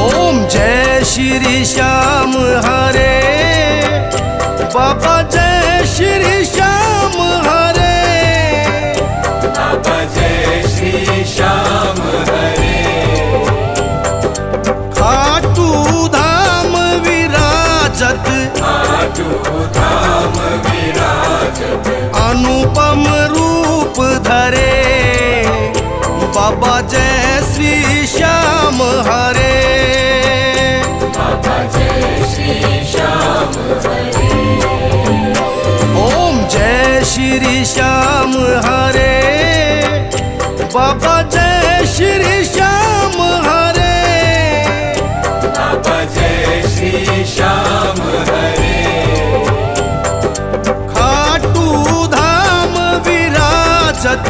ओम जय श्री श्याम हरे, बाबा जय श्री श्याम हरे, बाबा जय श्री श्याम हरे। खाटू धाम विराजत, खाटू धाम विराजत, अनुपम रूप धरे, बाबा जय श्री श्याम हरे, बाबा जय श्री श्याम हरे। ओम जय श्री श्याम हरे, बाबा जय श्री श्याम हरे, बाबा जय श्री श्याम हरे। खाटू धाम विराजत।